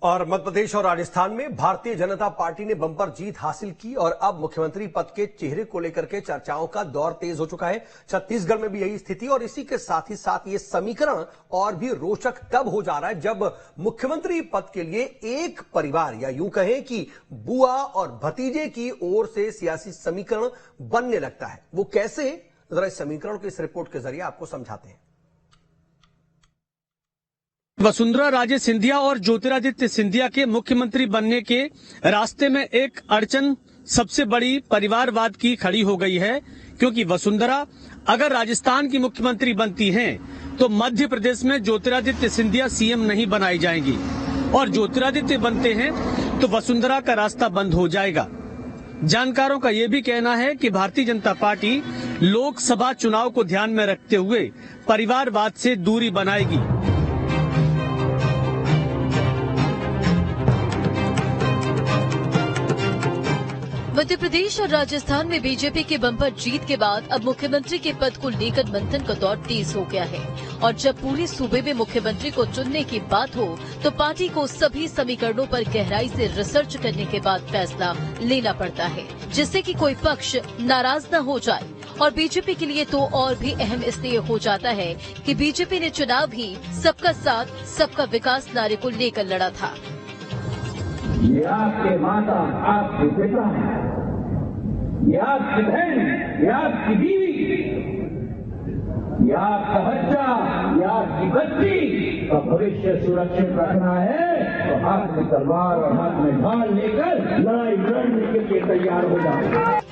और मध्य प्रदेश और राजस्थान में भारतीय जनता पार्टी ने बंपर जीत हासिल की और अब मुख्यमंत्री पद के चेहरे को लेकर के चर्चाओं का दौर तेज हो चुका है। छत्तीसगढ़ में भी यही स्थिति और इसी के साथ ही साथ ये समीकरण और भी रोचक तब हो जा रहा है जब मुख्यमंत्री पद के लिए एक परिवार या यूं कहें कि बुआ और भतीजे की ओर से सियासी समीकरण बनने लगता है। वो कैसे, जरा इस समीकरण को इस रिपोर्ट के जरिए आपको समझाते हैं। वसुंधरा राजे सिंधिया और ज्योतिरादित्य सिंधिया के मुख्यमंत्री बनने के रास्ते में एक अड़चन सबसे बड़ी परिवारवाद की खड़ी हो गई है, क्योंकि वसुंधरा अगर राजस्थान की मुख्यमंत्री बनती हैं तो मध्य प्रदेश में ज्योतिरादित्य सिंधिया सीएम नहीं बनाई जाएंगी और ज्योतिरादित्य बनते हैं तो वसुंधरा का रास्ता बंद हो जाएगा। जानकारों का यह भी कहना है कि भारतीय जनता पार्टी लोकसभा चुनाव को ध्यान में रखते हुए परिवारवाद से दूरी बनाएगी। मध्य प्रदेश और राजस्थान में बीजेपी के बंपर जीत के बाद अब मुख्यमंत्री के पद को लेकर मंथन का दौर तेज हो गया है और जब पूरे सूबे में मुख्यमंत्री को चुनने की बात हो तो पार्टी को सभी समीकरणों पर गहराई से रिसर्च करने के बाद फैसला लेना पड़ता है, जिससे कि कोई पक्ष नाराज न हो जाए। और बीजेपी के लिए तो और भी अहम इसलिए हो जाता है कि बीजेपी ने चुनाव भी सबका साथ सबका विकास नारे को लेकर लड़ा था। ये आपके माता, आपके पिता, ये आपकी बहन, ये आपकी बीवी, ये आपका बच्चा, ये आपकी बच्ची का भविष्य सुरक्षित रखना है तो हाथ में तलवार और हाथ में ढाल लेकर लड़ाई लड़ने के लिए तैयार हो जाए।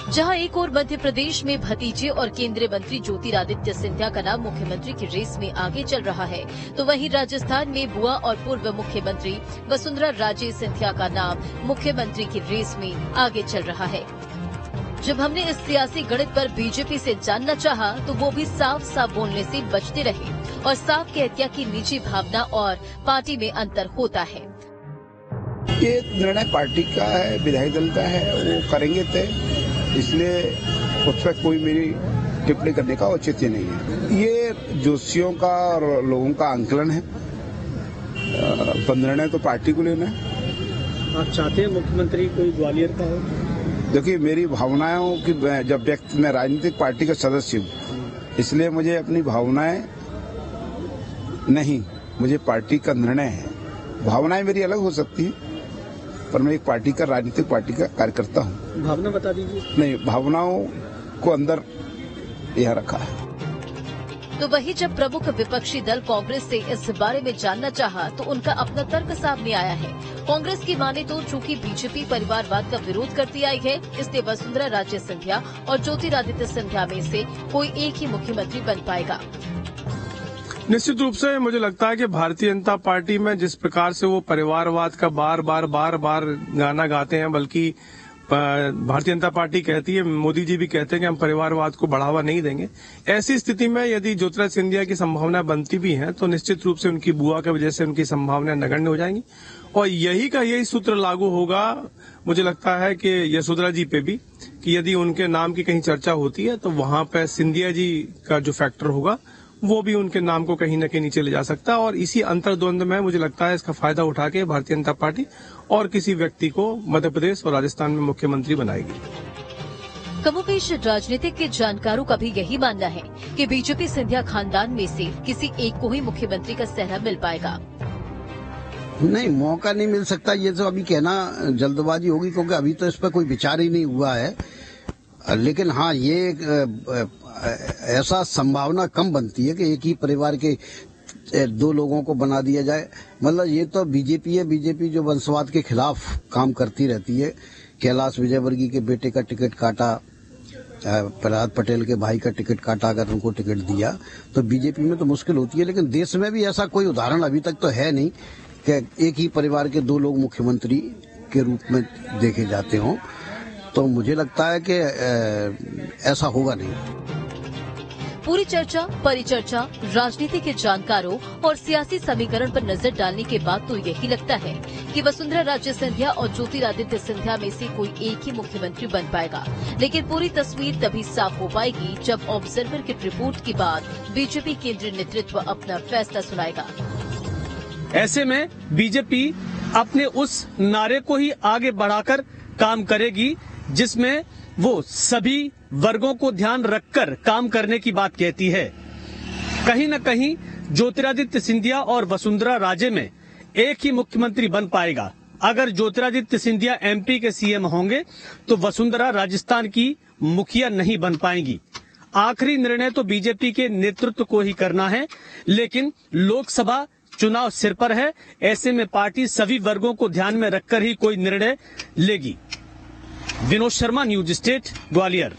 जहां एक और मध्य प्रदेश में भतीजे और केंद्रीय मंत्री ज्योतिरादित्य सिंधिया का नाम मुख्यमंत्री की रेस में आगे चल रहा है, तो वहीं राजस्थान में बुआ और पूर्व मुख्यमंत्री वसुंधरा राजे सिंधिया का नाम मुख्यमंत्री की रेस में आगे चल रहा है। जब हमने इस सियासी गणित पर बीजेपी से जानना चाहा तो वो भी साफ साफ बोलने से बचते रहे और साफ कह दिया कि निजी भावना और पार्टी में अंतर होता है। ये निर्णय पार्टी का है, विधायक दल का है, वो करेंगे तय, इसलिए उस पर कोई मेरी टिप्पणी करने का औचित्य नहीं है। ये जोशियों का और लोगों का आंकलन है, तो निर्णय तो पार्टी को लेना है। आप चाहते हैं मुख्यमंत्री कोई ग्वालियर का हो? देखिए, मेरी भावनाएं हो कि जब व्यक्ति मैं राजनीतिक पार्टी का सदस्य हूँ, इसलिए मुझे अपनी भावनाएं नहीं, मुझे पार्टी का निर्णय है। भावनाएं मेरी अलग हो सकती है पर मैं एक पार्टी का, राजनीतिक पार्टी का कार्यकर्ता हूँ। भावना बता दीजिए। नहीं, भावनाओं को अंदर यह रखा है। तो वही जब प्रमुख विपक्षी दल कांग्रेस से इस बारे में जानना चाहा तो उनका अपना तर्क सामने आया है। कांग्रेस की माने तो चूंकि बीजेपी परिवारवाद का विरोध करती आई है, इसलिए वसुंधरा राजे सिंधिया और ज्योतिरादित्य सिंधिया में से कोई एक ही मुख्यमंत्री बन पाएगा। निश्चित रूप से मुझे लगता है कि भारतीय जनता पार्टी में जिस प्रकार से वो परिवारवाद का बार बार गाना गाते हैं, बल्कि भारतीय जनता पार्टी कहती है, मोदी जी भी कहते हैं कि हम परिवारवाद को बढ़ावा नहीं देंगे। ऐसी स्थिति में यदि ज्योतिरादित्य सिंधिया की संभावना बनती भी है तो निश्चित रूप से उनकी बुआ की वजह से उनकी संभावनाएं नगण्य हो जाएंगी और यही सूत्र लागू होगा, मुझे लगता है कि यशोधरा जी पे भी, कि यदि उनके नाम की कहीं चर्चा होती है तो वहां पर सिंधिया जी का जो फैक्टर होगा वो भी उनके नाम को कहीं न कहीं नीचे ले जा सकता है और इसी अंतर्द्वंद में मुझे लगता है इसका फायदा उठा के भारतीय जनता पार्टी और किसी व्यक्ति को मध्य प्रदेश और राजस्थान में मुख्यमंत्री बनाएगी। कमोबेश राजनीतिक के जानकारों का भी यही मानना है कि बीजेपी सिंधिया खानदान में से किसी एक को ही मुख्यमंत्री का सेहरा मिल पाएगा। नहीं, मौका नहीं मिल सकता, ये तो अभी कहना जल्दबाजी होगी क्योंकि अभी तो इस पर कोई विचार ही नहीं हुआ है। लेकिन हाँ, ये ऐसा संभावना कम बनती है कि एक ही परिवार के दो लोगों को बना दिया जाए। मतलब ये तो बीजेपी है, बीजेपी जो वंशवाद के खिलाफ काम करती रहती है। कैलाश विजयवर्गीय के बेटे का टिकट काटा, प्रहलाद पटेल के भाई का टिकट काटा, अगर उनको टिकट दिया तो बीजेपी में तो मुश्किल होती है। लेकिन देश में भी ऐसा कोई उदाहरण अभी तक तो है नहीं कि एक ही परिवार के दो लोग मुख्यमंत्री के रूप में देखे जाते हों, तो मुझे लगता है कि ऐसा होगा नहीं। पूरी चर्चा, परिचर्चा, राजनीति के जानकारों और सियासी समीकरण पर नजर डालने के बाद तो यही लगता है कि वसुंधरा राजे सिंधिया और ज्योतिरादित्य सिंधिया में से कोई एक ही मुख्यमंत्री बन पाएगा। लेकिन पूरी तस्वीर तभी साफ हो पाएगी जब ऑब्जर्वर की रिपोर्ट के बाद बीजेपी केंद्रीय नेतृत्व अपना फैसला सुनाएगा। ऐसे में बीजेपी अपने उस नारे को ही आगे बढ़ाकर काम करेगी जिसमें वो सभी वर्गों को ध्यान रखकर काम करने की बात कहती है। कहीं न कहीं ज्योतिरादित्य सिंधिया और वसुंधरा राजे में एक ही मुख्यमंत्री बन पाएगा। अगर ज्योतिरादित्य सिंधिया एमपी के सीएम होंगे तो वसुंधरा राजस्थान की मुखिया नहीं बन पाएंगी। आखिरी निर्णय तो बीजेपी के नेतृत्व को ही करना है, लेकिन लोकसभा चुनाव सिर पर है। ऐसे में पार्टी सभी वर्गों को ध्यान में रखकर ही कोई निर्णय लेगी। Vinod Sharma, news state, Gwalior.